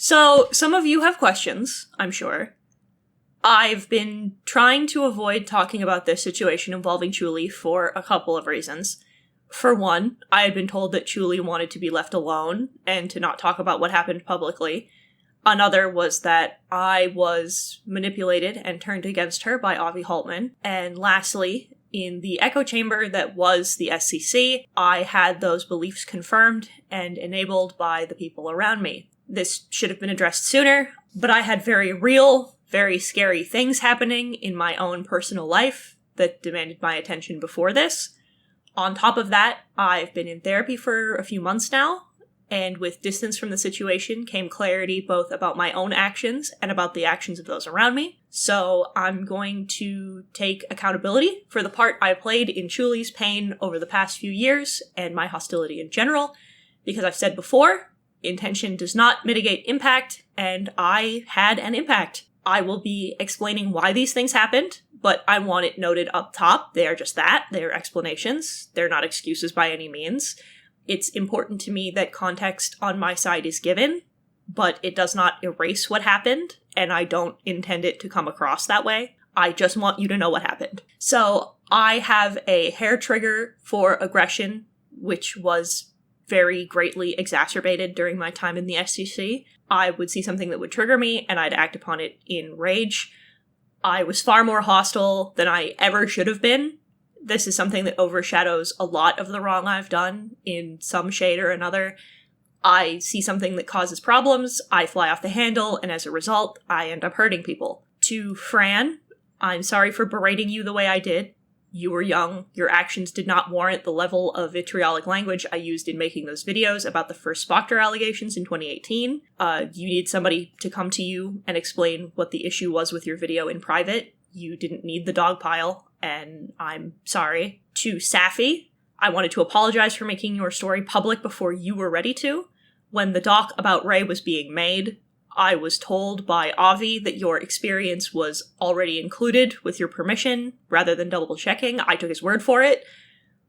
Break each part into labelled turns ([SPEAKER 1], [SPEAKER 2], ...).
[SPEAKER 1] So, some of you have questions, I'm sure. I've been trying to avoid talking about this situation involving Chuli for a couple of reasons. For one, I had been told that Chuli wanted to be left alone and to not talk about what happened publicly. Another was that I was manipulated and turned against her by Avi Haltman. And lastly, in the echo chamber that was the SCC, I had those beliefs confirmed and enabled by the people around me. This should have been addressed sooner, but I had very real, very scary things happening in my own personal life that demanded my attention before this. On top of that, I've been in therapy for a few months now, and with distance from the situation came clarity both about my own actions and about the actions of those around me. So I'm going to take accountability for the part I played in Chuli's pain over the past few years and my hostility in general, because I've said before, intention does not mitigate impact, and I had an impact. I will be explaining why these things happened, but I want it noted up top. They are just that. They are explanations. They're not excuses by any means. It's important to me that context on my side is given, but it does not erase what happened, and I don't intend it to come across that way. I just want you to know what happened. So I have a hair trigger for aggression, which was very greatly exacerbated during my time in the SCC. I would see something that would trigger me, and I'd act upon it in rage. I was far more hostile than I ever should have been. This is something that overshadows a lot of the wrong I've done in some shade or another. I see something that causes problems, I fly off the handle, and as a result, I end up hurting people. To Fran, I'm sorry for berating you the way I did. You were young, your actions did not warrant the level of vitriolic language I used in making those videos about the first Spoctor allegations in 2018. You need somebody to come to you and explain what the issue was with your video in private. You didn't need the dog pile, and I'm sorry. To Safi, I wanted to apologize for making your story public before you were ready to. When the doc about Ray was being made, I was told by Avi that your experience was already included with your permission, rather than double-checking. I took his word for it,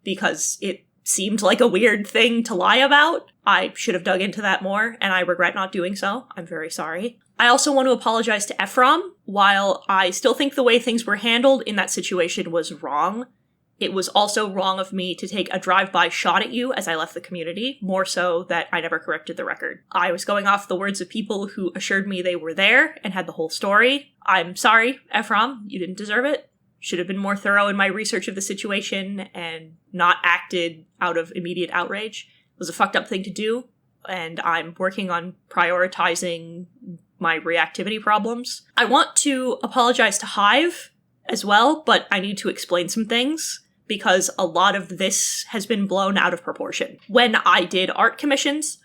[SPEAKER 1] because it seemed like a weird thing to lie about. I should have dug into that more, and I regret not doing so. I'm very sorry. I also want to apologize to Ephraim. While I still think the way things were handled in that situation was wrong, it was also wrong of me to take a drive-by shot at you as I left the community, more so that I never corrected the record. I was going off the words of people who assured me they were there and had the whole story. I'm sorry, Ephraim, you didn't deserve it. Should have been more thorough in my research of the situation and not acted out of immediate outrage. It was a fucked up thing to do, and I'm working on prioritizing my reactivity problems. I want to apologize to Hive as well, but I need to explain some things, because a lot of this has been blown out of proportion. When I did art commissions,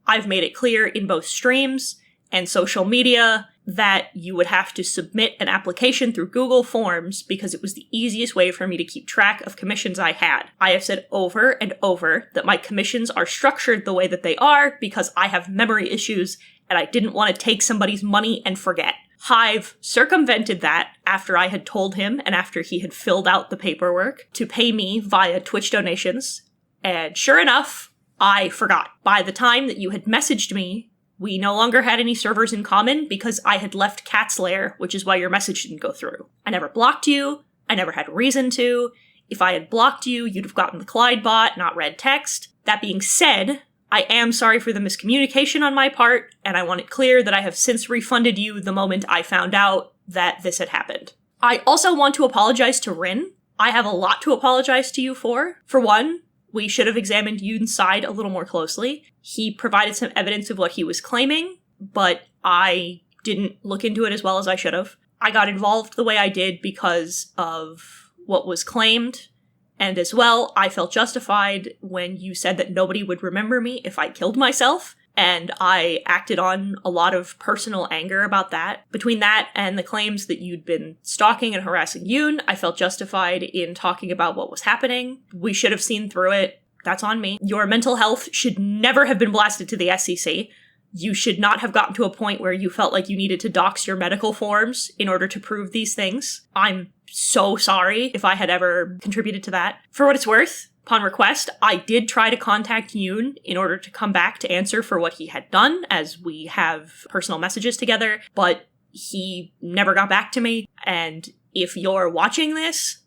[SPEAKER 1] I've made it clear in both streams and social media that you would have to submit an application through Google Forms because it was the easiest way for me to keep track of commissions I had. I have said over and over that my commissions are structured the way that they are because I have memory issues and I didn't want to take somebody's money and forget. Hive circumvented that after I had told him and after he had filled out the paperwork to pay me via Twitch donations. And sure enough, I forgot. By the time that you had messaged me, we no longer had any servers in common because I had left Cat's Lair, which is why your message didn't go through. I never blocked you. I never had reason to. If I had blocked you, you'd have gotten the Clyde bot, not red text. That being said, I am sorry for the miscommunication on my part, and I want it clear that I have since refunded you the moment I found out that this had happened. I also want to apologize to Rin. I have a lot to apologize to you for. For one, we should have examined Yoon's side a little more closely. He provided some evidence of what he was claiming, but I didn't look into it as well as I should have. I got involved the way I did because of what was claimed. And as well, I felt justified when you said that nobody would remember me if I killed myself, and I acted on a lot of personal anger about that. Between that and the claims that you'd been stalking and harassing Yoon, I felt justified in talking about what was happening. We should have seen through it. That's on me. Your mental health should never have been blasted to the SEC. You should not have gotten to a point where you felt like you needed to dox your medical forms in order to prove these things. I'm so sorry if I had ever contributed to that. For what it's worth, Upon request, I did try to contact Yoon in order to come back to answer for what he had done, as we have personal messages together, but he never got back to me. And if you're watching this,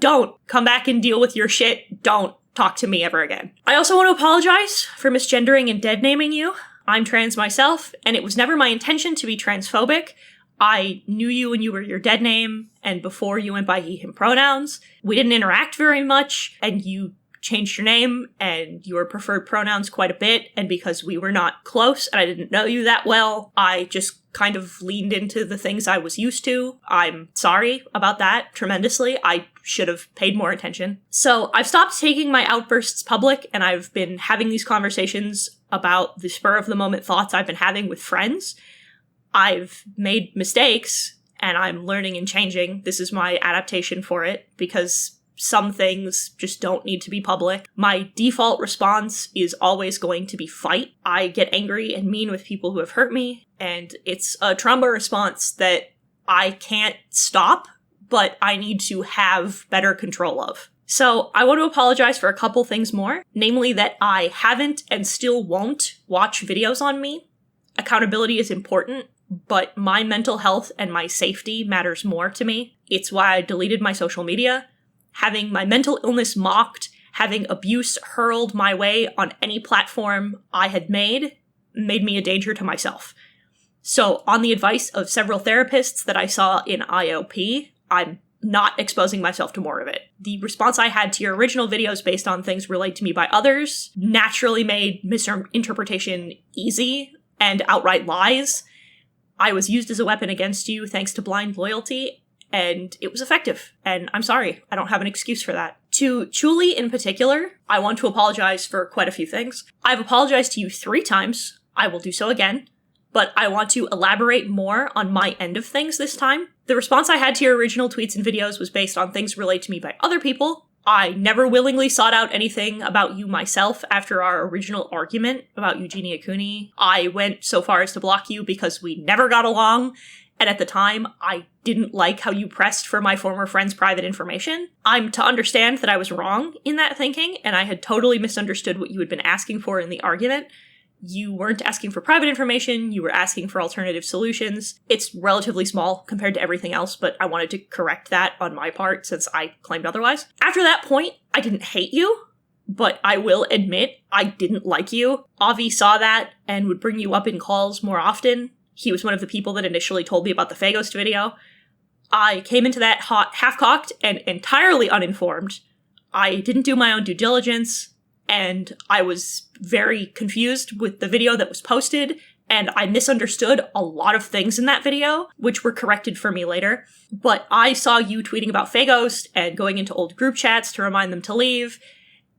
[SPEAKER 1] don't come back and deal with your shit. Don't talk to me ever again. I also want to apologize for misgendering and dead-naming you. I'm trans myself, and it was never my intention to be transphobic. I knew you when you were your dead name, and before you went by he, him pronouns. We didn't interact very much, and you changed your name and your preferred pronouns quite a bit, and because we were not close and I didn't know you that well, I just kind of leaned into the things I was used to. I'm sorry about that tremendously. I should have paid more attention. So I've stopped taking my outbursts public, and I've been having these conversations about the spur-of-the-moment thoughts I've been having with friends. I've made mistakes, and I'm learning and changing. This is my adaptation for it, because some things just don't need to be public. My default response is always going to be fight. I get angry and mean with people who have hurt me, and it's a trauma response that I can't stop, but I need to have better control of. So I want to apologize for a couple things more, namely that I haven't and still won't watch videos on me. Accountability is important, but my mental health and my safety matters more to me. It's why I deleted my social media. Having my mental illness mocked, having abuse hurled my way on any platform I had made me a danger to myself. So, on the advice of several therapists that I saw in IOP, I'm not exposing myself to more of it. The response I had to your original videos based on things relayed to me by others naturally made misinterpretation easy and outright lies. I was used as a weapon against you thanks to blind loyalty, and it was effective. And I'm sorry, I don't have an excuse for that. To Chuli in particular, I want to apologize for quite a few things. I've apologized to you 3 times. I will do so again. But I want to elaborate more on my end of things this time. The response I had to your original tweets and videos was based on things relayed to me by other people. I never willingly sought out anything about you myself after our original argument about Eugenia Cooney. I went so far as to block you because we never got along, and at the time, I didn't like how you pressed for my former friend's private information. I'm to understand that I was wrong in that thinking, and I had totally misunderstood what you had been asking for in the argument. You weren't asking for private information, you were asking for alternative solutions. It's relatively small compared to everything else, but I wanted to correct that on my part since I claimed otherwise. After that point, I didn't hate you, but I will admit I didn't like you. Avi saw that and would bring you up in calls more often. He was one of the people that initially told me about the Faghost video. I came into that half-cocked and entirely uninformed. I didn't do my own due diligence, and I was very confused with the video that was posted, and I misunderstood a lot of things in that video, which were corrected for me later. But I saw you tweeting about Faghost and going into old group chats to remind them to leave,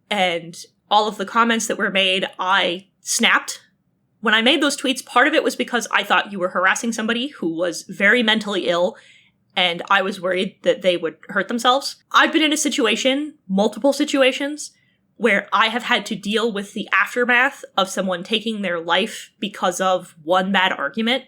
[SPEAKER 1] and all of the comments that were made, I snapped. When I made those tweets, part of it was because I thought you were harassing somebody who was very mentally ill, and I was worried that they would hurt themselves. I've been in a situation, multiple situations, where I have had to deal with the aftermath of someone taking their life because of one bad argument,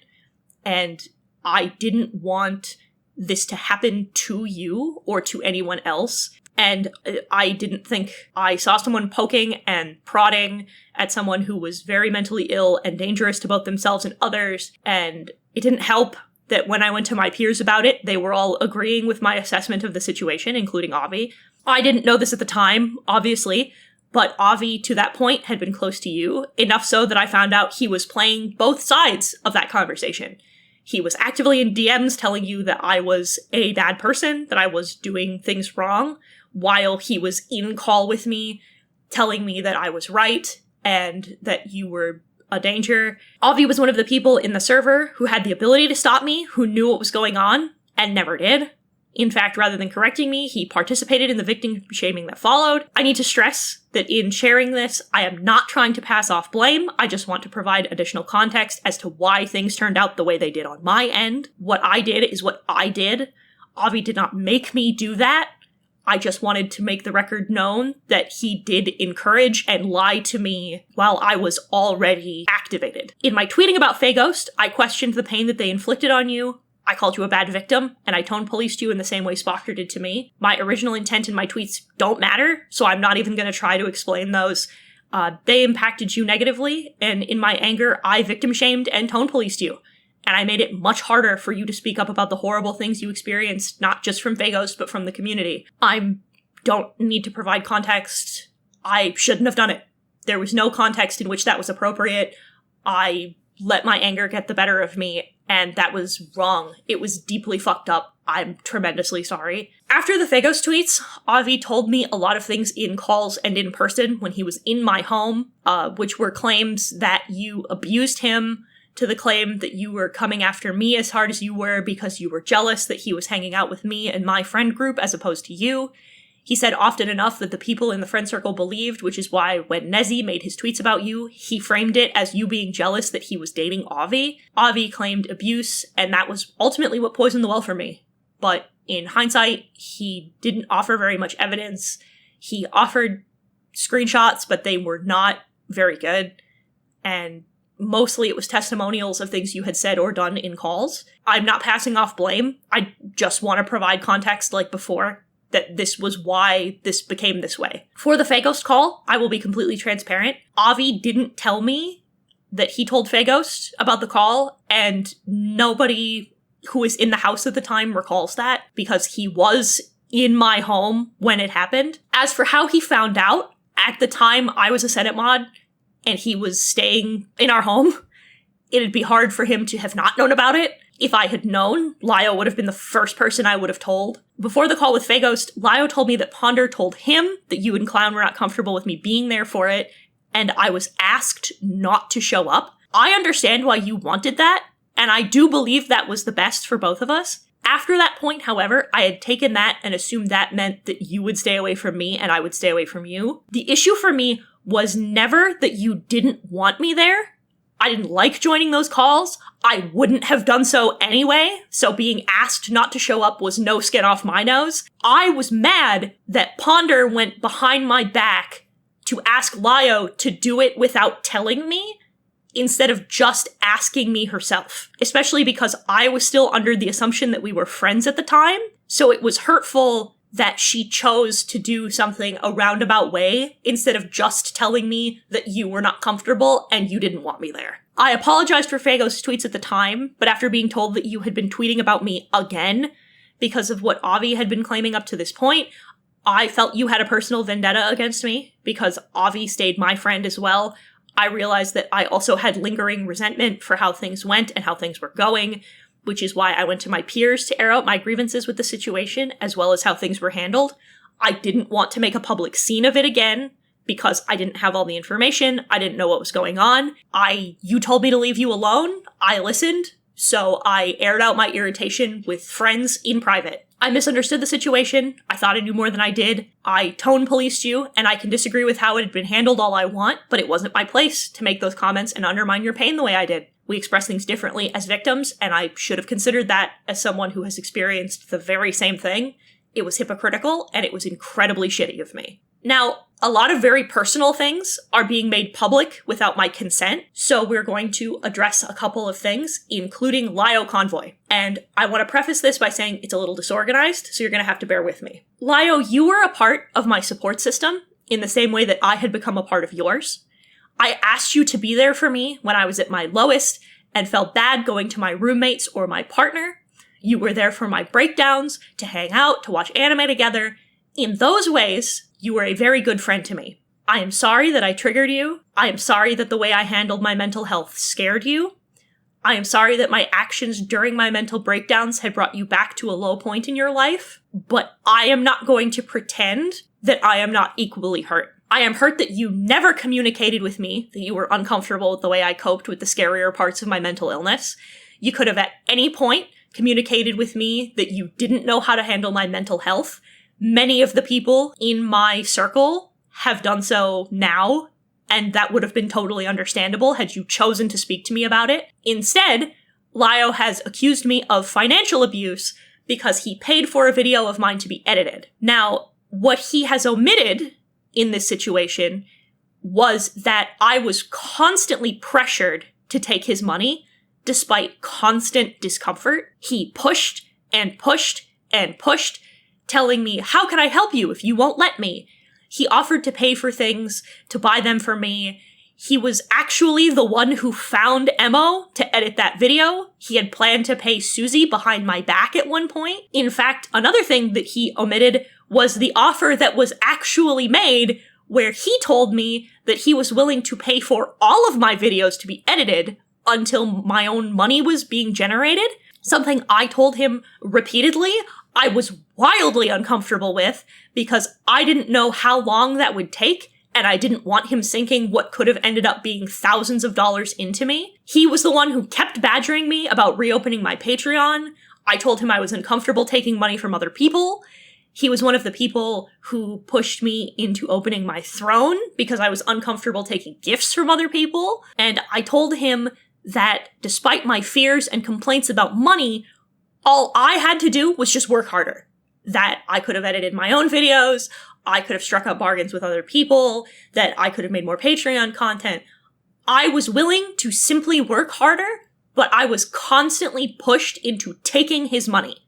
[SPEAKER 1] and I didn't want this to happen to you or to anyone else. And I didn't think I saw someone poking and prodding at someone who was very mentally ill and dangerous to both themselves and others, and it didn't help that when I went to my peers about it, they were all agreeing with my assessment of the situation, including Avi. I didn't know this at the time, obviously, but Avi, to that point, had been close to you, enough so that I found out he was playing both sides of that conversation. He was actively in DMs telling you that I was a bad person, that I was doing things wrong, while he was in call with me, telling me that I was right, and that you were a danger. Avi was one of the people in the server who had the ability to stop me, who knew what was going on, and never did. In fact, rather than correcting me, he participated in the victim shaming that followed. I need to stress that in sharing this, I am not trying to pass off blame. I just want to provide additional context as to why things turned out the way they did on my end. What I did is what I did. Avi did not make me do that. I just wanted to make the record known that he did encourage and lie to me while I was already activated. In my tweeting about Faghost, I questioned the pain that they inflicted on you. I called you a bad victim, and I tone policed you in the same way Spocker did to me. My original intent in my tweets don't matter, so I'm not even going to try to explain those. They impacted you negatively, and in my anger, I victim shamed and tone policed you. And I made it much harder for you to speak up about the horrible things you experienced, not just from Fagos, but from the community. I don't need to provide context. I shouldn't have done it. There was no context in which that was appropriate. I let my anger get the better of me, and that was wrong. It was deeply fucked up. I'm tremendously sorry. After the Fagos tweets, Avi told me a lot of things in calls and in person when he was in my home, which were claims that you abused him, to the claim that you were coming after me as hard as you were because you were jealous that he was hanging out with me and my friend group as opposed to you. He said often enough that the people in the friend circle believed, which is why when Nezzy made his tweets about you, he framed it as you being jealous that he was dating Avi. Avi claimed abuse, and that was ultimately what poisoned the well for me. But in hindsight, he didn't offer very much evidence. He offered screenshots, but they were not very good. And mostly it was testimonials of things you had said or done in calls. I'm not passing off blame. I just want to provide context like before, that this was why this became this way. For the Fagos call, I will be completely transparent. Avi didn't tell me that he told Fagos about the call, and nobody who was in the house at the time recalls that, because he was in my home when it happened. As for how he found out, at the time I was a Senate mod, and he was staying in our home, it'd be hard for him to have not known about it. If I had known, Lio would have been the first person I would have told. Before the call with Fagos, Lio told me that Ponder told him that you and Clown were not comfortable with me being there for it, and I was asked not to show up. I understand why you wanted that, and I do believe that was the best for both of us. After that point, however, I had taken that and assumed that meant that you would stay away from me and I would stay away from you. The issue for me was never that you didn't want me there. I didn't like joining those calls. I wouldn't have done so anyway, so being asked not to show up was no skin off my nose. I was mad that Ponder went behind my back to ask Lio to do it without telling me, instead of just asking me herself. Especially because I was still under the assumption that we were friends at the time, so it was hurtful that she chose to do something a roundabout way instead of just telling me that you were not comfortable and you didn't want me there. I apologized for Fagos' tweets at the time, but after being told that you had been tweeting about me again because of what Avi had been claiming up to this point, I felt you had a personal vendetta against me because Avi stayed my friend as well. I realized that I also had lingering resentment for how things went and how things were going, which is why I went to my peers to air out my grievances with the situation, as well as how things were handled. I didn't want to make a public scene of it again, because I didn't have all the information, I didn't know what was going on. You told me to leave you alone, I listened, so I aired out my irritation with friends in private. I misunderstood the situation, I thought I knew more than I did, I tone policed you, and I can disagree with how it had been handled all I want, but it wasn't my place to make those comments and undermine your pain the way I did. We express things differently as victims, and I should have considered that as someone who has experienced the very same thing. It was hypocritical, and it was incredibly shitty of me. Now, a lot of very personal things are being made public without my consent, so we're going to address a couple of things, including Lio Convoy. And I want to preface this by saying it's a little disorganized, so you're going to have to bear with me. Lio, you were a part of my support system in the same way that I had become a part of yours. I asked you to be there for me when I was at my lowest and felt bad going to my roommates or my partner. You were there for my breakdowns, to hang out, to watch anime together. In those ways, you were a very good friend to me. I am sorry that I triggered you. I am sorry that the way I handled my mental health scared you. I am sorry that my actions during my mental breakdowns had brought you back to a low point in your life, but I am not going to pretend that I am not equally hurt. I am hurt that you never communicated with me, that you were uncomfortable with the way I coped with the scarier parts of my mental illness. You could have at any point communicated with me that you didn't know how to handle my mental health. Many of the people in my circle have done so now, and that would have been totally understandable had you chosen to speak to me about it. Instead, Lio has accused me of financial abuse because he paid for a video of mine to be edited. Now, what he has omitted in this situation was that I was constantly pressured to take his money despite constant discomfort. He pushed and pushed and pushed, telling me, how can I help you if you won't let me? He offered to pay for things, to buy them for me. He was actually the one who found Emo to edit that video. He had planned to pay Susie behind my back at one point. In fact, another thing that he omitted was the offer that was actually made, where he told me that he was willing to pay for all of my videos to be edited until my own money was being generated. Something I told him repeatedly I was wildly uncomfortable with, because I didn't know how long that would take, and I didn't want him sinking what could have ended up being thousands of dollars into me. He was the one who kept badgering me about reopening my Patreon. I told him I was uncomfortable taking money from other people. He was one of the people who pushed me into opening my throne because I was uncomfortable taking gifts from other people. And I told him that despite my fears and complaints about money, all I had to do was just work harder. That I could have edited my own videos, I could have struck up bargains with other people, that I could have made more Patreon content. I was willing to simply work harder, but I was constantly pushed into taking his money.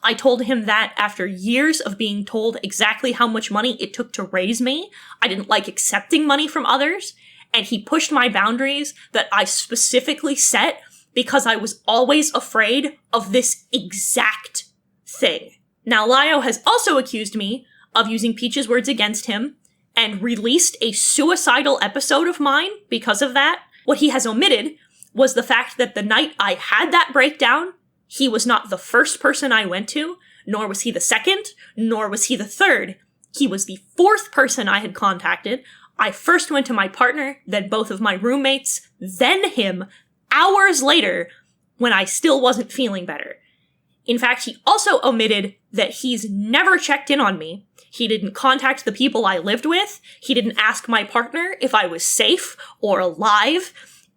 [SPEAKER 1] I told him that after years of being told exactly how much money it took to raise me, I didn't like accepting money from others, and he pushed my boundaries that I specifically set because I was always afraid of this exact thing. Now, Lio has also accused me of using Peach's words against him and released a suicidal episode of mine because of that. What he has omitted was the fact that the night I had that breakdown, he was not the first person I went to, nor was he the second, nor was he the third. He was the fourth person I had contacted. I first went to my partner, then both of my roommates, then him, hours later, when I still wasn't feeling better. In fact, he also omitted that he's never checked in on me. He didn't contact the people I lived with. He didn't ask my partner if I was safe or alive.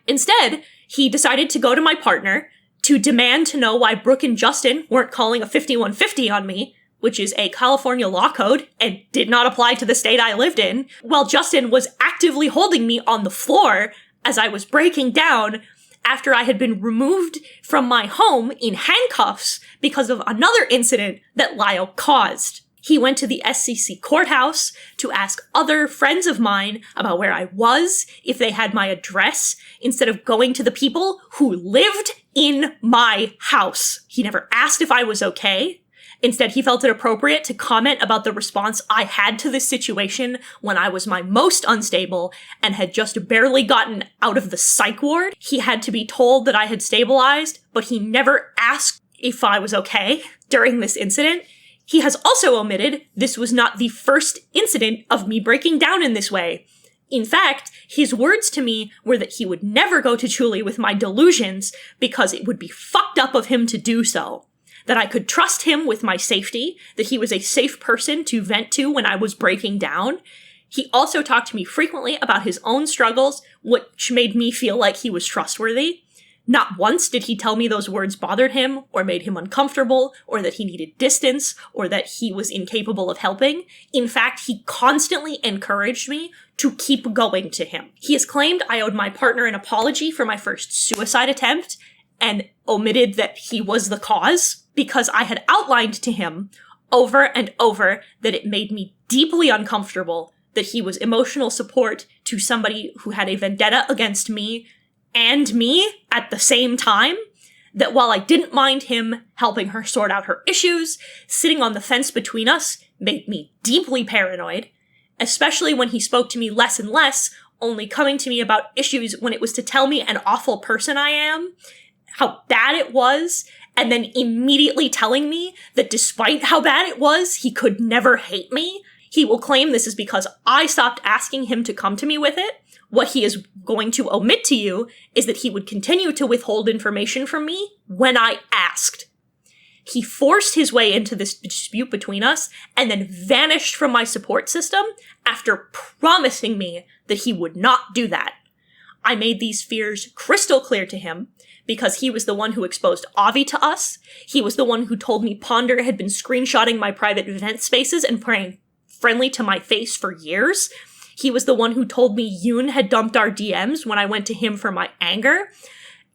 [SPEAKER 1] Instead, he decided to go to my partner to demand to know why Brooke and Justin weren't calling a 5150 on me, which is a California law code and did not apply to the state I lived in, while Justin was actively holding me on the floor as I was breaking down after I had been removed from my home in handcuffs because of another incident that Lyle caused. He went to the SCC courthouse to ask other friends of mine about where I was, if they had my address, instead of going to the people who lived in my house. He never asked if I was okay. Instead, he felt it appropriate to comment about the response I had to this situation when I was my most unstable and had just barely gotten out of the psych ward. He had to be told that I had stabilized, but he never asked if I was okay during this incident. He has also omitted this was not the first incident of me breaking down in this way. In fact, his words to me were that he would never go to Chuli with my delusions because it would be fucked up of him to do so. That I could trust him with my safety, that he was a safe person to vent to when I was breaking down. He also talked to me frequently about his own struggles, which made me feel like he was trustworthy. Not once did he tell me those words bothered him, or made him uncomfortable, or that he needed distance, or that he was incapable of helping. In fact, he constantly encouraged me to keep going to him. He has claimed I owed my partner an apology for my first suicide attempt, and omitted that he was the cause, because I had outlined to him over and over that it made me deeply uncomfortable that he was emotional support to somebody who had a vendetta against me and me at the same time, that while I didn't mind him helping her sort out her issues, sitting on the fence between us made me deeply paranoid, especially when he spoke to me less and less, only coming to me about issues when it was to tell me an awful person I am, how bad it was, and then immediately telling me that despite how bad it was, he could never hate me. He will claim this is because I stopped asking him to come to me with it. What he is going to omit to you is that he would continue to withhold information from me when I asked. He forced his way into this dispute between us and then vanished from my support system after promising me that he would not do that. I made these fears crystal clear to him because he was the one who exposed Avi to us. He was the one who told me Ponder had been screenshotting my private event spaces and praying friendly to my face for years. He was the one who told me Yoon had dumped our DMs when I went to him for my anger.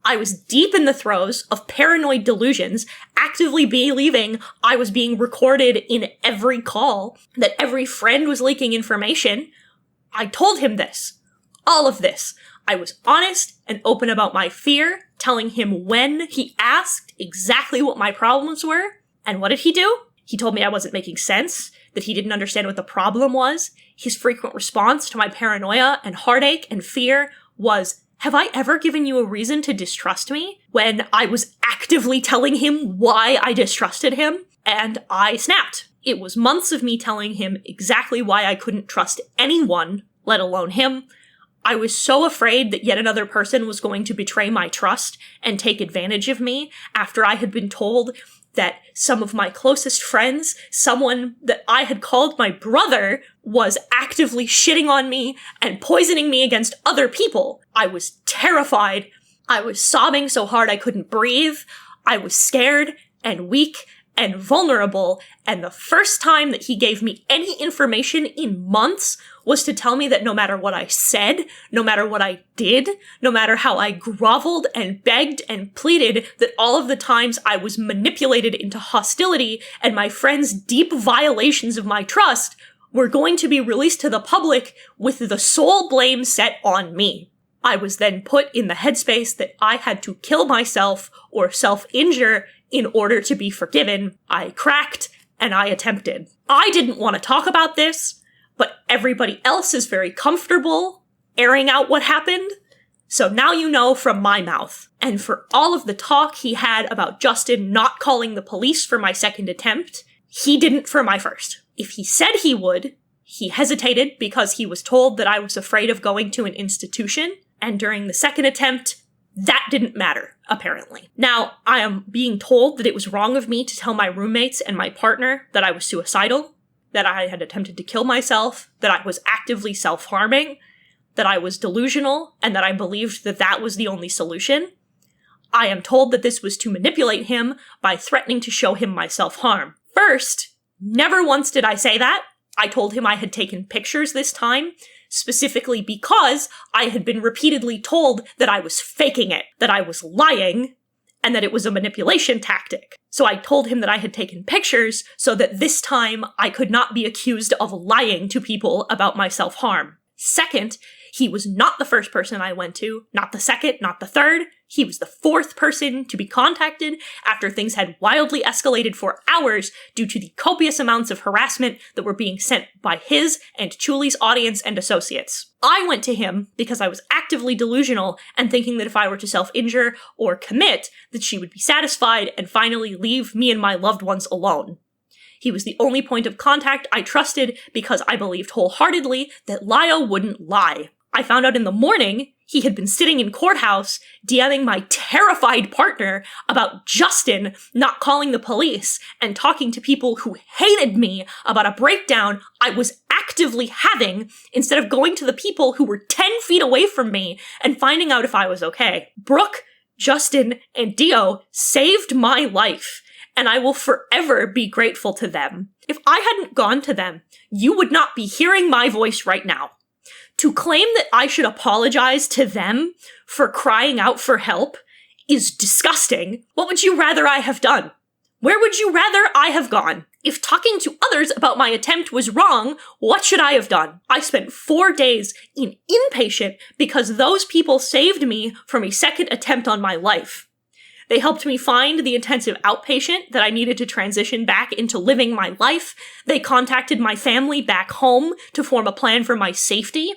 [SPEAKER 1] I was deep in the throes of paranoid delusions, actively believing I was being recorded in every call, that every friend was leaking information. I told him this. All of this. I was honest and open about my fear, telling him when he asked exactly what my problems were. And what did he do? He told me I wasn't making sense, that he didn't understand what the problem was. His frequent response to my paranoia and heartache and fear was, "Have I ever given you a reason to distrust me?" When I was actively telling him why I distrusted him, and I snapped. It was months of me telling him exactly why I couldn't trust anyone, let alone him. I was so afraid that yet another person was going to betray my trust and take advantage of me after I had been told that some of my closest friends, someone that I had called my brother, was actively shitting on me and poisoning me against other people. I was terrified. I was sobbing so hard I couldn't breathe. I was scared and weak and vulnerable, and the first time that he gave me any information in months was to tell me that no matter what I said, no matter what I did, no matter how I groveled and begged and pleaded, that all of the times I was manipulated into hostility and my friends' deep violations of my trust were going to be released to the public with the sole blame set on me. I was then put in the headspace that I had to kill myself or self-injure in order to be forgiven. I cracked, and I attempted. I didn't want to talk about this, but everybody else is very comfortable airing out what happened, so now you know from my mouth. And for all of the talk he had about Justin not calling the police for my second attempt, he didn't for my first. If he said he would, he hesitated because he was told that I was afraid of going to an institution, and during the second attempt, that didn't matter, apparently. Now, I am being told that it was wrong of me to tell my roommates and my partner that I was suicidal, that I had attempted to kill myself, that I was actively self-harming, that I was delusional, and that I believed that that was the only solution. I am told that this was to manipulate him by threatening to show him my self-harm. First, never once did I say that. I told him I had taken pictures this time, specifically because I had been repeatedly told that I was faking it, that I was lying, and that it was a manipulation tactic. So I told him that I had taken pictures so that this time I could not be accused of lying to people about my self-harm. Second, he was not the first person I went to, not the second, not the third. He was the fourth person to be contacted after things had wildly escalated for hours due to the copious amounts of harassment that were being sent by his and Chuli's audience and associates. I went to him because I was actively delusional and thinking that if I were to self-injure or commit, that she would be satisfied and finally leave me and my loved ones alone. He was the only point of contact I trusted because I believed wholeheartedly that Lyle wouldn't lie. I found out in the morning he had been sitting in courthouse DMing my terrified partner about Justin not calling the police and talking to people who hated me about a breakdown I was actively having instead of going to the people who were 10 feet away from me and finding out if I was okay. Brooke, Justin, and Dio saved my life, and I will forever be grateful to them. If I hadn't gone to them, you would not be hearing my voice right now. To claim that I should apologize to them for crying out for help is disgusting. What would you rather I have done? Where would you rather I have gone? If talking to others about my attempt was wrong, what should I have done? I spent 4 days in inpatient because those people saved me from a second attempt on my life. They helped me find the intensive outpatient that I needed to transition back into living my life. They contacted my family back home to form a plan for my safety.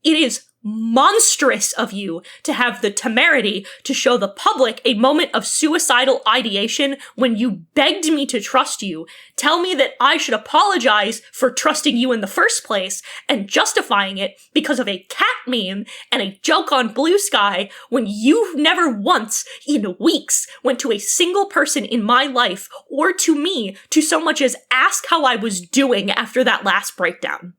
[SPEAKER 1] It is monstrous of you to have the temerity to show the public a moment of suicidal ideation when you begged me to trust you, tell me that I should apologize for trusting you in the first place, and justifying it because of a cat meme and a joke on Blue Sky when you never once in weeks went to a single person in my life or to me to so much as ask how I was doing after that last breakdown.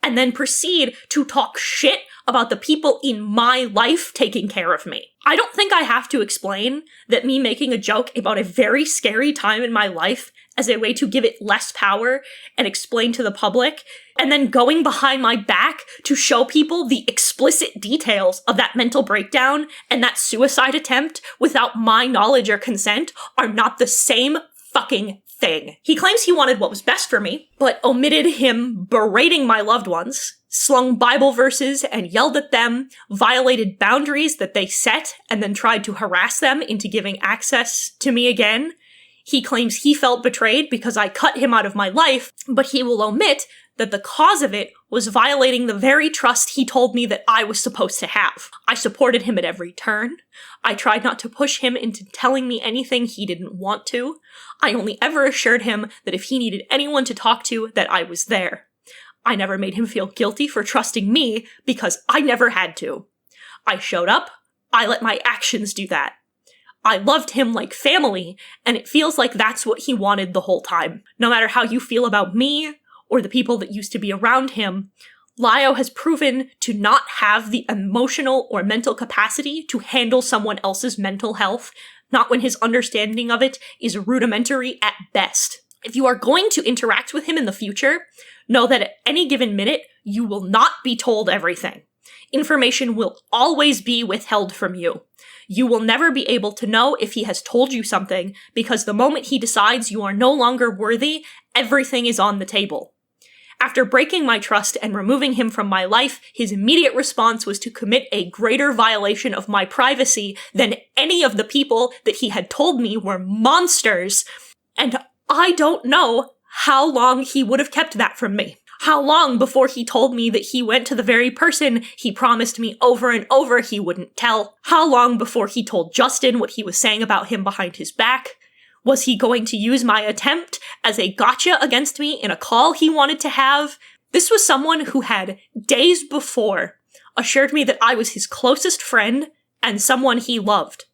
[SPEAKER 1] And then proceed to talk shit about the people in my life taking care of me. I don't think I have to explain that me making a joke about a very scary time in my life as a way to give it less power and explain to the public, and then going behind my back to show people the explicit details of that mental breakdown and that suicide attempt without my knowledge or consent are not the same fucking thing. He claims he wanted what was best for me, but omitted him berating my loved ones, slung Bible verses and yelled at them, violated boundaries that they set, and then tried to harass them into giving access to me again. He claims he felt betrayed because I cut him out of my life, but he will omit that the cause of it was violating the very trust he told me that I was supposed to have. I supported him at every turn. I tried not to push him into telling me anything he didn't want to. I only ever assured him that if he needed anyone to talk to, that I was there. I never made him feel guilty for trusting me because I never had to. I showed up. I let my actions do that. I loved him like family, and it feels like that's what he wanted the whole time. No matter how you feel about me, or the people that used to be around him, Lio has proven to not have the emotional or mental capacity to handle someone else's mental health, not when his understanding of it is rudimentary at best. If you are going to interact with him in the future, know that at any given minute, you will not be told everything. Information will always be withheld from you. You will never be able to know if he has told you something, because the moment he decides you are no longer worthy, everything is on the table. After breaking my trust and removing him from my life, his immediate response was to commit a greater violation of my privacy than any of the people that he had told me were monsters, and I don't know how long he would have kept that from me. How long before he told me that he went to the very person he promised me over and over he wouldn't tell? How long before he told Justin what he was saying about him behind his back? Was he going to use my attempt as a gotcha against me in a call he wanted to have? This was someone who had, days before, assured me that I was his closest friend and someone he loved.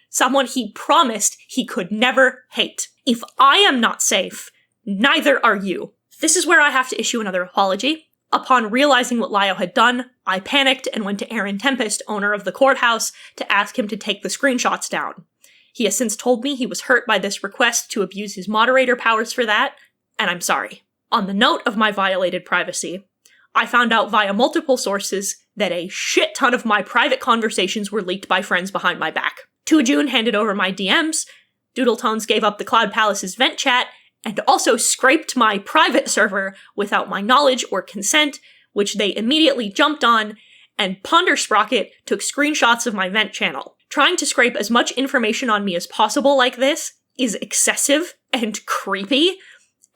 [SPEAKER 1] Someone he promised he could never hate. If I am not safe, neither are you. This is where I have to issue another apology. Upon realizing what Lio had done, I panicked and went to Aaron Tempest, owner of the courthouse, to ask him to take the screenshots down. He has since told me he was hurt by this request to abuse his moderator powers for that, and I'm sorry. On the note of my violated privacy, I found out via multiple sources that a shit ton of my private conversations were leaked by friends behind my back. 2 June handed over my DMs, Doodletones gave up the Cloud Palace's vent chat, and also scraped my private server without my knowledge or consent, which they immediately jumped on, and Pondersprocket took screenshots of my vent channel. Trying to scrape as much information on me as possible like this is excessive and creepy,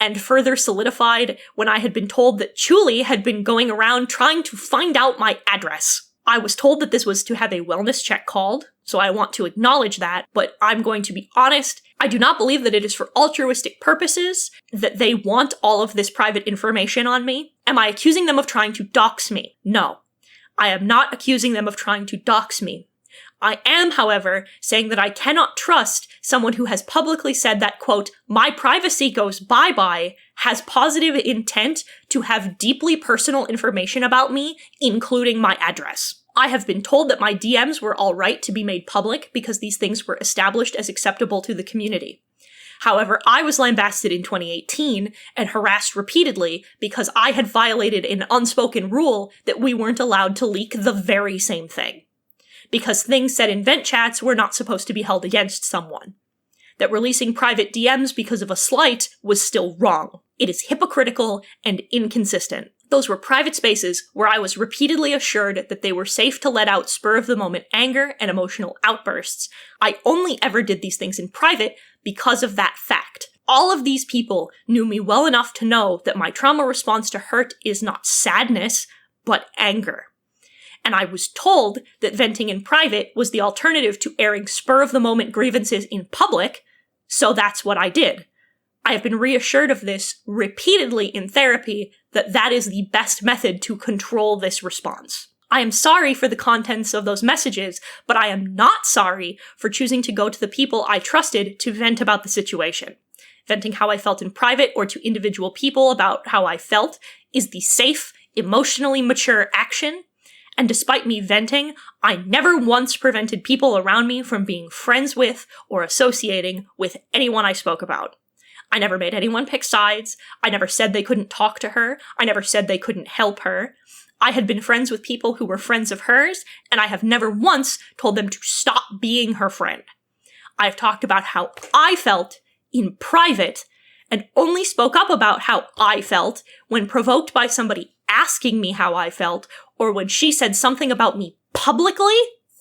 [SPEAKER 1] and further solidified when I had been told that Chuli had been going around trying to find out my address. I was told that this was to have a wellness check called, so I want to acknowledge that, but I'm going to be honest, I do not believe that it is for altruistic purposes, that they want all of this private information on me. Am I accusing them of trying to dox me? No. I am not accusing them of trying to dox me. I am, however, saying that I cannot trust someone who has publicly said that, quote, my privacy goes bye-bye, has positive intent to have deeply personal information about me, including my address. I have been told that my DMs were all right to be made public because these things were established as acceptable to the community. However, I was lambasted in 2018 and harassed repeatedly because I had violated an unspoken rule that we weren't allowed to leak the very same thing. Because things said in vent chats were not supposed to be held against someone. That releasing private DMs because of a slight was still wrong. It is hypocritical and inconsistent. Those were private spaces where I was repeatedly assured that they were safe to let out spur-of-the-moment anger and emotional outbursts. I only ever did these things in private because of that fact. All of these people knew me well enough to know that my trauma response to hurt is not sadness, but anger. And I was told that venting in private was the alternative to airing spur-of-the-moment grievances in public, so that's what I did. I have been reassured of this repeatedly in therapy, that that is the best method to control this response. I am sorry for the contents of those messages, but I am not sorry for choosing to go to the people I trusted to vent about the situation. Venting how I felt in private or to individual people about how I felt is the safe, emotionally mature action, And despite me venting, I never once prevented people around me from being friends with or associating with anyone I spoke about. I never made anyone pick sides. I never said they couldn't talk to her. I never said they couldn't help her. I had been friends with people who were friends of hers, and I have never once told them to stop being her friend. I've talked about how I felt in private and only spoke up about how I felt when provoked by somebody asking me how I felt or when she said something about me publicly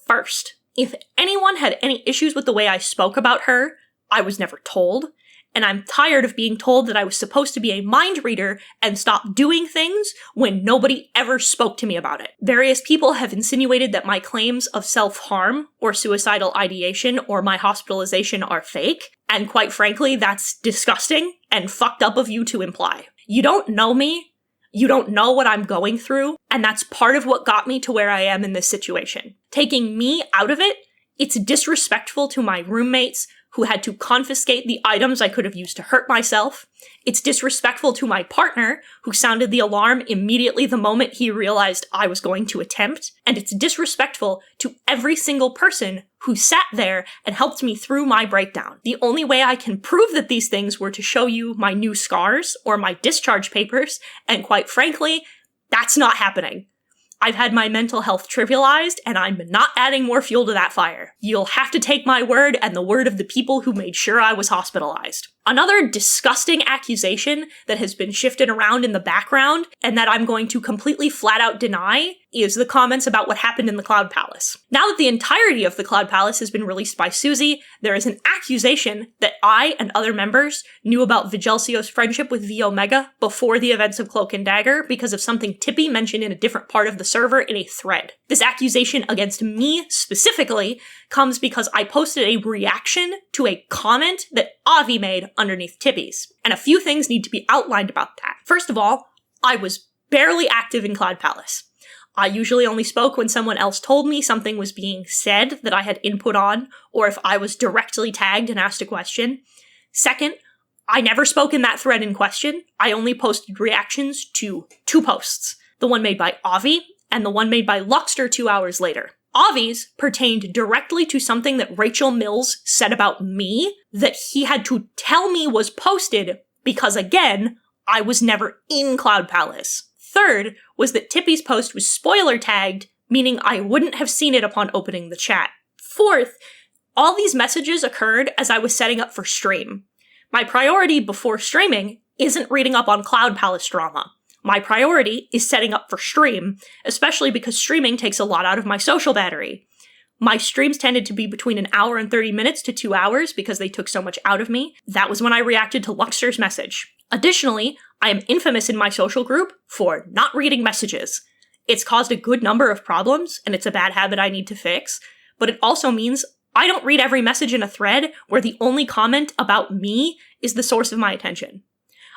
[SPEAKER 1] first. If anyone had any issues with the way I spoke about her, I was never told. And I'm tired of being told that I was supposed to be a mind reader and stop doing things when nobody ever spoke to me about it. Various people have insinuated that my claims of self-harm or suicidal ideation or my hospitalization are fake, and quite frankly, that's disgusting and fucked up of you to imply. You don't know me, you don't know what I'm going through, and that's part of what got me to where I am in this situation. Taking me out of it, it's disrespectful to my roommates, who had to confiscate the items I could have used to hurt myself. It's disrespectful to my partner, who sounded the alarm immediately the moment he realized I was going to attempt. And it's disrespectful to every single person who sat there and helped me through my breakdown. The only way I can prove that these things were to show you my new scars or my discharge papers, and quite frankly, that's not happening. I've had my mental health trivialized, and I'm not adding more fuel to that fire. You'll have to take my word and the word of the people who made sure I was hospitalized. Another disgusting accusation that has been shifted around in the background, and that I'm going to completely flat out deny, is the comments about what happened in the Cloud Palace. Now that the entirety of the Cloud Palace has been released by Susie, there is an accusation that I and other members knew about Vigelsio's friendship with V Omega before the events of Cloak and Dagger because of something Tippy mentioned in a different part of the server in a thread. This accusation against me specifically comes because I posted a reaction to a comment that Avi made underneath Tippy's. And a few things need to be outlined about that. First of all, I was barely active in Cloud Palace. I usually only spoke when someone else told me something was being said that I had input on, or if I was directly tagged and asked a question. Second, I never spoke in that thread in question. I only posted reactions to 2 posts. The one made by Avi, and the one made by Luxter 2 hours later. Avi's pertained directly to something that Rachel Mills said about me that he had to tell me was posted because, again, I was never in Cloud Palace. Third was that Tippy's post was spoiler tagged, meaning I wouldn't have seen it upon opening the chat. Fourth, all these messages occurred as I was setting up for stream. My priority before streaming isn't reading up on Cloud Palace drama. My priority is setting up for stream, especially because streaming takes a lot out of my social battery. My streams tended to be between an hour and 30 minutes to 2 hours because they took so much out of me. That was when I reacted to Luxter's message. Additionally, I am infamous in my social group for not reading messages. It's caused a good number of problems, and it's a bad habit I need to fix, but it also means I don't read every message in a thread where the only comment about me is the source of my attention.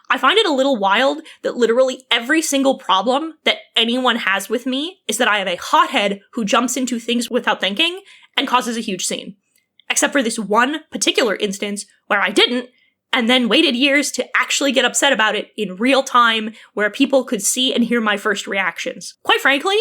[SPEAKER 1] I find it a little wild that literally every single problem that anyone has with me is that I am a hothead who jumps into things without thinking and causes a huge scene. Except for this one particular instance where I didn't, and then waited years to actually get upset about it in real time where people could see and hear my first reactions. Quite frankly,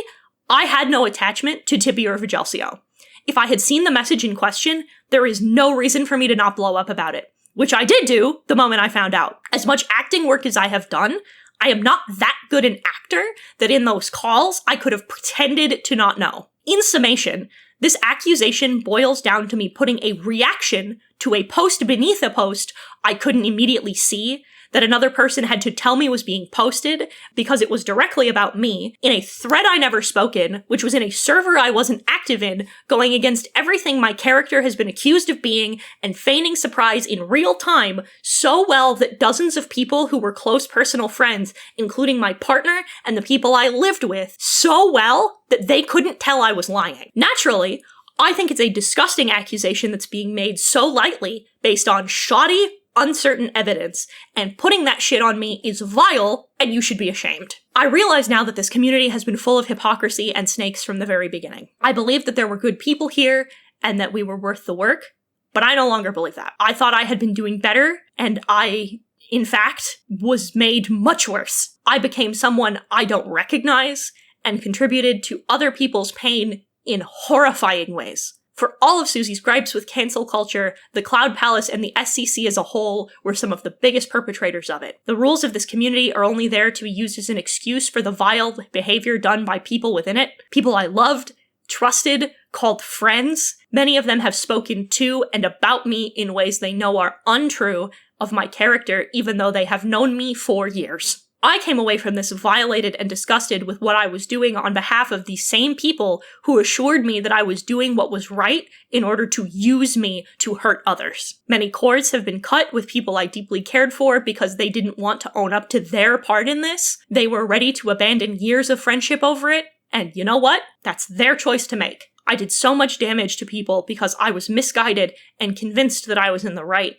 [SPEAKER 1] I had no attachment to Tippy or Vigelsio. If I had seen the message in question, there is no reason for me to not blow up about it. Which I did do the moment I found out. As much acting work as I have done, I am not that good an actor that in those calls I could have pretended to not know. In summation, this accusation boils down to me putting a reaction to a post beneath a post I couldn't immediately see, that another person had to tell me was being posted because it was directly about me, in a thread I never spoke in, which was in a server I wasn't active in, going against everything my character has been accused of being, and feigning surprise in real time so well that dozens of people who were close personal friends, including my partner and the people I lived with, so well that they couldn't tell I was lying. Naturally, I think it's a disgusting accusation that's being made so lightly based on shoddy, uncertain evidence, and putting that shit on me is vile, and you should be ashamed. I realize now that this community has been full of hypocrisy and snakes from the very beginning. I believed that there were good people here, and that we were worth the work, but I no longer believe that. I thought I had been doing better, and I, in fact, was made much worse. I became someone I don't recognize, and contributed to other people's pain in horrifying ways. For all of Susie's gripes with cancel culture, the Cloud Palace and the SCC as a whole were some of the biggest perpetrators of it. The rules of this community are only there to be used as an excuse for the vile behavior done by people within it. People I loved, trusted, called friends. Many of them have spoken to and about me in ways they know are untrue of my character, even though they have known me for years. I came away from this violated and disgusted with what I was doing on behalf of the same people who assured me that I was doing what was right in order to use me to hurt others. Many cords have been cut with people I deeply cared for because they didn't want to own up to their part in this. They were ready to abandon years of friendship over it, and you know what? That's their choice to make. I did so much damage to people because I was misguided and convinced that I was in the right,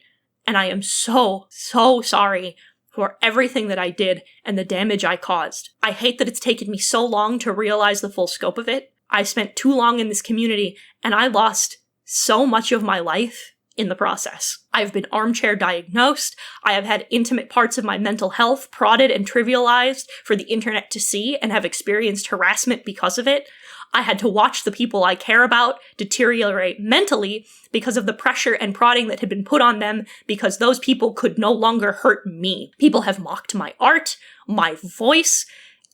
[SPEAKER 1] and I am so sorry for everything that I did and the damage I caused. I hate that it's taken me so long to realize the full scope of it. I spent too long in this community, and I lost so much of my life in the process. I've been armchair diagnosed. I have had intimate parts of my mental health prodded and trivialized for the internet to see and have experienced harassment because of it. I had to watch the people I care about deteriorate mentally because of the pressure and prodding that had been put on them because those people could no longer hurt me. People have mocked my art, my voice.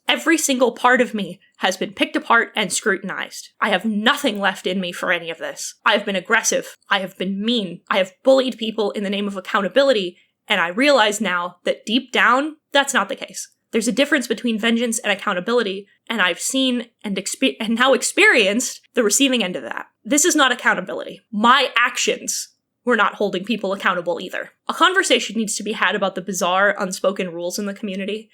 [SPEAKER 1] Every single part of me has been picked apart and scrutinized. I have nothing left in me for any of this. I have been aggressive. I have been mean. I have bullied people in the name of accountability, and I realize now that deep down, that's not the case. There's a difference between vengeance and accountability, and I've seen and now experienced the receiving end of that. This is not accountability. My actions were not holding people accountable either. A conversation needs to be had about the bizarre, unspoken rules in the community.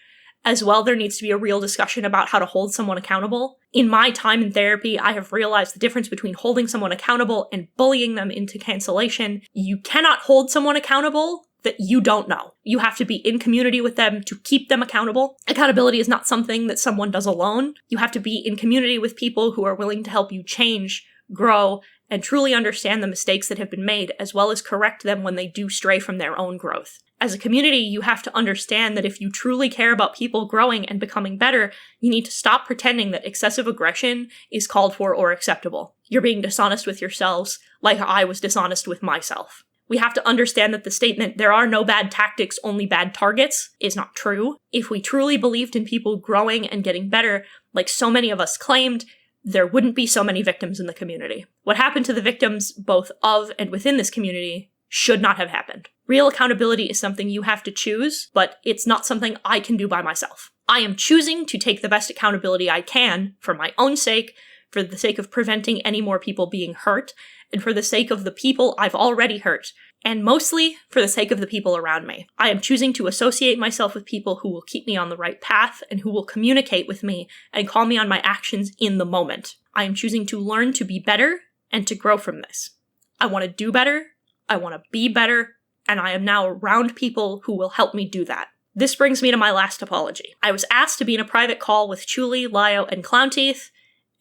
[SPEAKER 1] As well, there needs to be a real discussion about how to hold someone accountable. In my time in therapy, I have realized the difference between holding someone accountable and bullying them into cancellation. You cannot hold someone accountable that you don't know. You have to be in community with them to keep them accountable. Accountability is not something that someone does alone. You have to be in community with people who are willing to help you change, grow, and truly understand the mistakes that have been made, as well as correct them when they do stray from their own growth. As a community, you have to understand that if you truly care about people growing and becoming better, you need to stop pretending that excessive aggression is called for or acceptable. You're being dishonest with yourselves, like I was dishonest with myself. We have to understand that the statement, "there are no bad tactics, only bad targets," is not true. If we truly believed in people growing and getting better, like so many of us claimed, there wouldn't be so many victims in the community. What happened to the victims, both of and within this community, should not have happened. Real accountability is something you have to choose, but it's not something I can do by myself. I am choosing to take the best accountability I can, for my own sake, for the sake of preventing any more people being hurt, and for the sake of the people I've already hurt, and mostly for the sake of the people around me. I am choosing to associate myself with people who will keep me on the right path and who will communicate with me and call me on my actions in the moment. I am choosing to learn to be better and to grow from this. I want to do better, I want to be better, and I am now around people who will help me do that. This brings me to my last apology. I was asked to be in a private call with Chuli, Lio, and Clownteeth,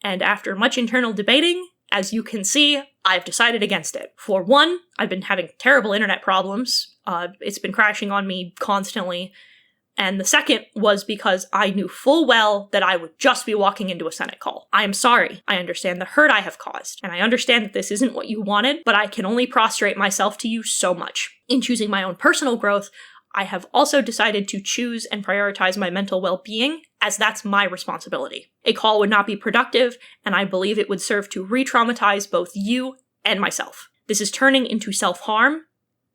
[SPEAKER 1] and after much internal debating, as you can see, I've decided against it. For one, I've been having terrible internet problems. It's been crashing on me constantly. And the second was because I knew full well that I would just be walking into a Senate call. I am sorry. I understand the hurt I have caused. And I understand that this isn't what you wanted, but I can only prostrate myself to you so much. In choosing my own personal growth, I have also decided to choose and prioritize my mental well-being, as that's my responsibility. A call would not be productive, and I believe it would serve to re-traumatize both you and myself. This is turning into self-harm,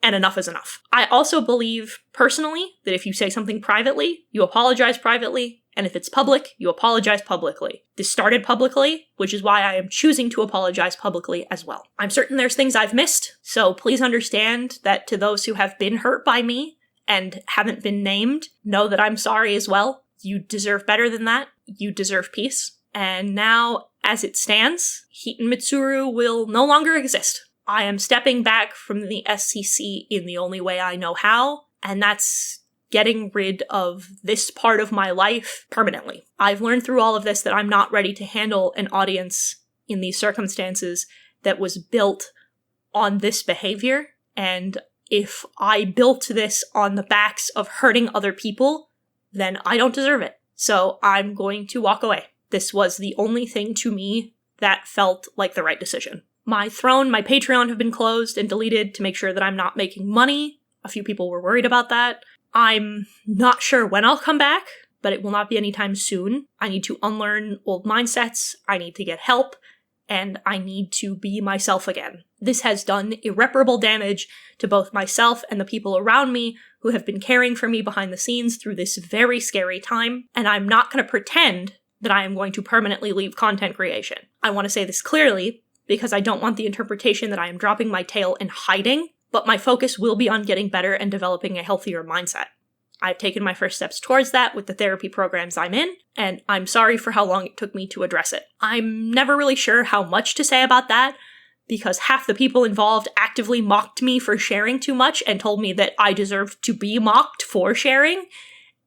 [SPEAKER 1] and enough is enough. I also believe, personally, that if you say something privately, you apologize privately, and if it's public, you apologize publicly. This started publicly, which is why I am choosing to apologize publicly as well. I'm certain there's things I've missed, so please understand that to those who have been hurt by me, and haven't been named, know that I'm sorry as well. You deserve better than that. You deserve peace. And now, as it stands, Hiten Mitsuru will no longer exist. I am stepping back from the SCC in the only way I know how, and that's getting rid of this part of my life permanently. I've learned through all of this that I'm not ready to handle an audience in these circumstances that was built on this behavior, and if I built this on the backs of hurting other people, then I don't deserve it. So I'm going to walk away. This was the only thing to me that felt like the right decision. My Throne, my Patreon have been closed and deleted to make sure that I'm not making money. A few people were worried about that. I'm not sure when I'll come back, but it will not be anytime soon. I need to unlearn old mindsets, I need to get help, and I need to be myself again. This has done irreparable damage to both myself and the people around me who have been caring for me behind the scenes through this very scary time, and I'm not going to pretend that I am going to permanently leave content creation. I want to say this clearly, because I don't want the interpretation that I am dropping my tail and hiding, but my focus will be on getting better and developing a healthier mindset. I've taken my first steps towards that with the therapy programs I'm in, and I'm sorry for how long it took me to address it. I'm never really sure how much to say about that, because half the people involved actively mocked me for sharing too much and told me that I deserved to be mocked for sharing,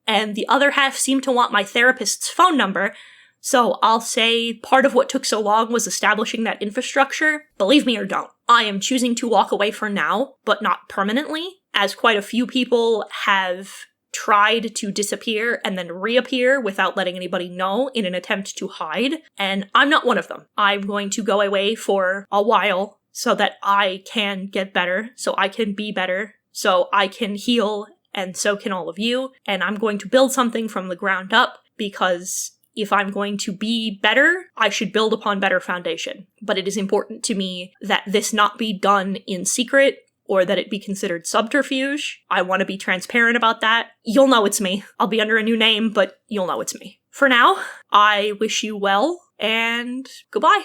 [SPEAKER 1] and the other half seemed to want my therapist's phone number. So I'll say part of what took so long was establishing that infrastructure. Believe me or don't, I am choosing to walk away for now, but not permanently, as quite a few people have tried to disappear and then reappear without letting anybody know in an attempt to hide, and I'm not one of them. I'm going to go away for a while so that I can get better, so I can be better, so I can heal, and so can all of you, and I'm going to build something from the ground up, because if I'm going to be better, I should build upon better foundation. But it is important to me that this not be done in secret, or that it be considered subterfuge. I want to be transparent about that. You'll know it's me. I'll be under a new name, but you'll know it's me. For now, I wish you well, and goodbye.